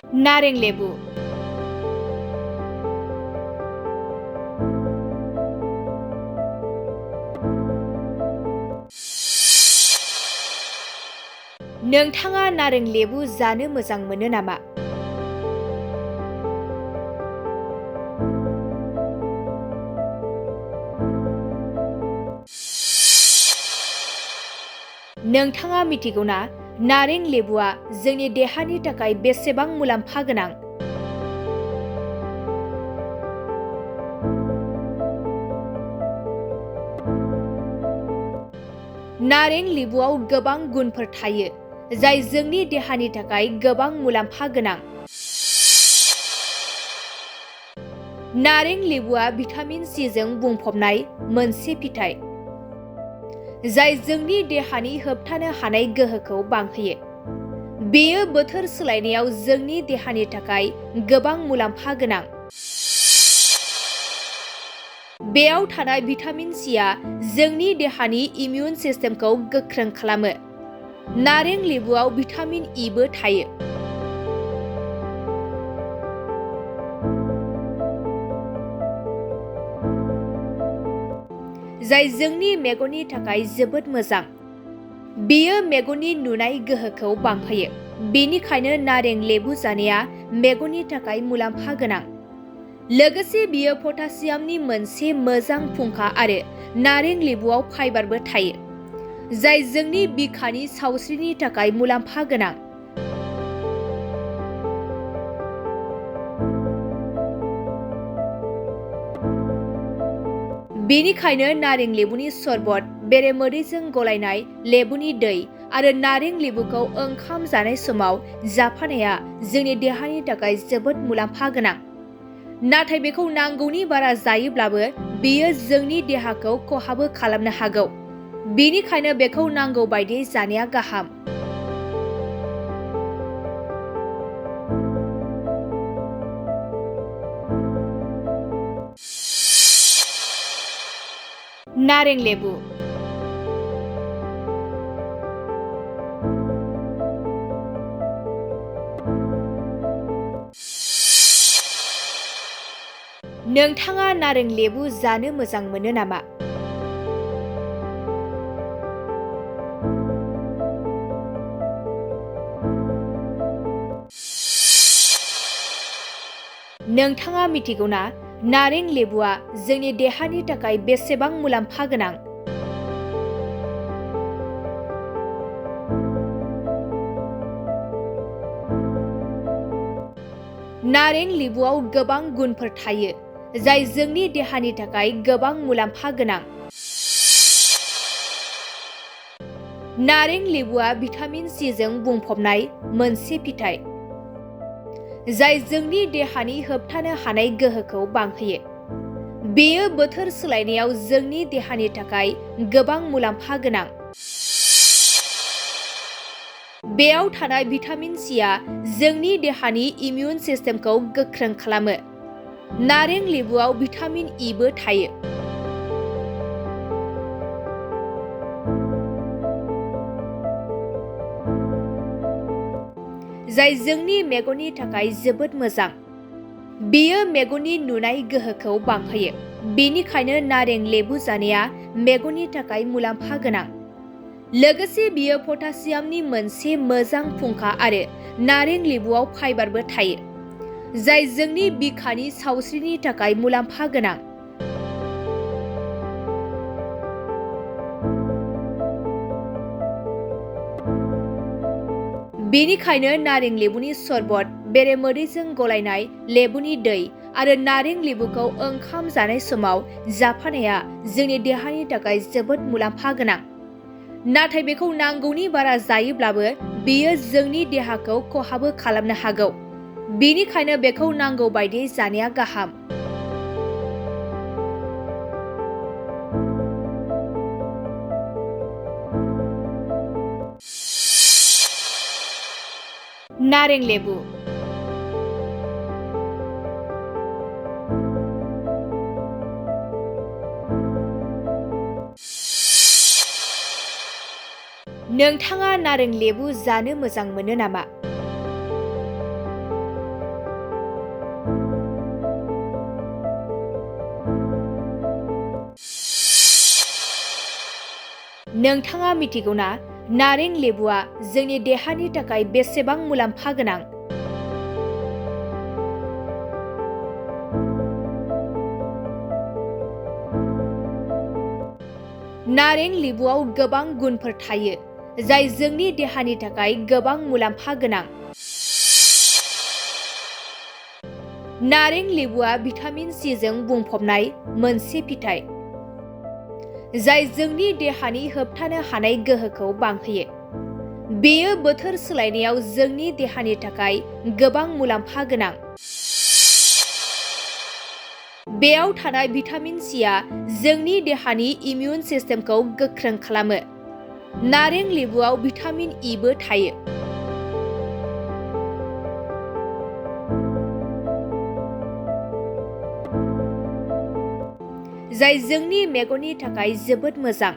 नारें लेबु। नोंथाङा नारें लेबु जानो मोजां मोनो नामा? नोंथाङा मिथिगौना नारें लेबुआ जोंनि देहानि थाखाय बेसेबां मुलाम्फा गोनां? नारें लेबुआव गोबां गुनफोर थायो जाय जोंनि देहानि थाखाय गोबां मुलाम्फा गोनां। नारें लेबुआ भिटामिन सि जों बुंफबनाय मोनसे फिथाइ जाय जोंनि देहानि होबथानो हानाय गोहोखौ बांहोयो। बेयो बोथोर सोलायनायाव जोंनि देहानि थाखाय गोबां मुलाम्फा गोनां। बेयाव थानाय भिटामिन सिआ जोंनि देहानि इमिउन सिस्टेमखौ गोख्रों खालामो। नारें लेबुआव भिटामिन इबो थायो। जाय जोंनि मेगननि थाखाय जोबोद मोजां। बेयो मेगननि नुनाय गोहोखौ बांहोयो। बेनिखायनो नारें लेबु जानाया मेगननि थाखाय मुलाम्फा गोनां। लोगोसे बेयो पटासियामनि मोनसे मोजां फुंखा आरो नारें लेबुआव फाइबारबो थायो जाय जोंनि बिखानि सावस्रिनि थाखाय मुलाम्फा गोनां। बेनिखायनो नारें लेबुनि सरबत, बेरेमोदैजों गलायनाय लेबुनि दै आरो नारें लेबुखौ ओंखाम जानाय समाव जाफानाया जोंनि देहानि थाखाय जोबोद मुलाम्फा गोनां। नाथाय बेखौ नांगौनि बारा जायोब्लाबो बेयो जोंनि देहाखौ खहाबो खालामनो हागौ। बेनिखायनो बेखौ नांगौ बायदियै जानाया गाहाम। नारें लेबु। नोंथाङा नारें लेबु जानो मोजां मोनो नामा? नोंथाङा मिथिगौना नारें लेबुआ जोंनि देहानि थाखाय बेसेबां मुलाम्फा गोनां? नारें लेबुआव गोबां गुनफोर थायो जाय जोंनि देहानि थाखाय गोबां मुलाम्फा गोनां। नारें लेबुआ भिटामिन सि जों बुंफबनाय मोनसे फिथाइ जाय जोंनि देहानि होबथानो हानाय गोहोखौ बांहोयो। बेयो बोथोर सोलायनायाव जोंनि देहानि थाखाय गोबां मुलाम्फा गोनां। बेयाव थानाय भिटामिन सिआ जोंनि देहानि इमिउन सिस्टेमखौ गोख्रों खालामो। नारें लेबुआव भिटामिन इबो थायो। जाय जोंनि मेगननि थाखाय जोबोद मोजां। बेयो मेगननि नुनाय गोहोखौ बांहोयो। बेनिखायनो नारें लेबु जानाया मेगननि थाखाय मुलाम्फा गोनां। लोगोसे बेयो पटासियामनि मोनसे मोजां फुंखा आरो नारें लेबुआव फाइबारबो थायो जाय जोंनि बिखानि सावस्रिनि थाखाय मुलाम्फा गोनां। बेनिखायनो नारें लेबुनि सरबत, बेरेमोदैजों गलायनाय लेबुनि दै आरो नारें लेबुखौ ओंखाम जानाय समाव जाफानाया जोंनि देहानि थाखाय जोबोद मुलाम्फा गोनां। नाथाय बेखौ नांगौनि बारा जायोब्लाबो बेयो जोंनि देहाखौ खहाबो खालामनो हागौ। बेनिखायनो बेखौ नांगौ बायदियै जानाया गाहाम। नारें लेबु। नोंथाङा नारें लेबु जानो मोजां मोनो नामा? नोंथाङा मिथिगौना नारें लेबुआ जोंनि देहानि थाखाय बेसेबां मुलाम्फा गोनां? नारें लेबुआव गोबां गुनफोर थायो जाय जोंनि देहानि थाखाय गोबां मुलाम्फा गोनां। नारें लेबुआ भिटामिन सि जों बुंफबनाय मोनसे फिथाइ जाय जोंनि देहानि होबथानो हानाय गोहोखौ बांहोयो। बेयो बोथोर सोलायनायाव जोंनि देहानि थाखाय गोबां मुलाम्फा गोनां। बेयाव थानाय भिटामिन सिआ जोंनि देहानि इमिउन सिस्टेमखौ गोख्रों खालामो। नारें लेबुआव भिटामिन इबो थायो। जाय जोंनि मेगननि थाखाय जोबोद मोजां।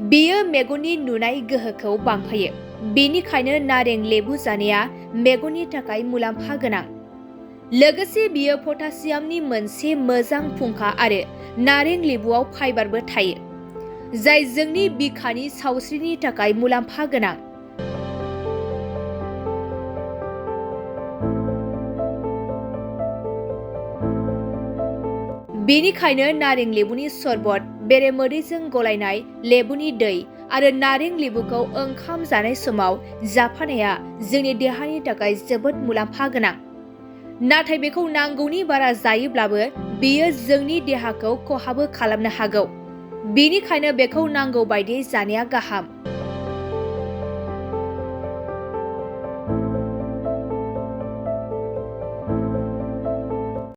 बेयो मेगननि नुनाय गोहोखौ बांहोयो। बेनिखायनो नारें लेबु जानाया मेगननि थाखाय मुलाम्फा गोनां। लोगोसे बेयो पटासियामनि मोनसे मोजां फुंखा आरो नारें लेबुआव फाइबारबो थायो जाय जोंनि बिखानि सावस्रिनि थाखाय मुलाम्फा गोनां। बेनिखायनो नारें लेबुनि सरबत, बेरेमोदैजों गलायनाय लेबुनि दै आरो नारें लेबुखौ ओंखाम जानाय समाव जाफानाया जोंनि देहानि थाखाय जोबोद मुलाम्फा गोनां। नाथाय बेखौ नांगौनि बारा जायोब्लाबो बेयो जोंनि देहाखौ खहाबो खालामनो हागौ। बेनिखायनो बेखौ नांगौ बायदियै जानाया गाहाम।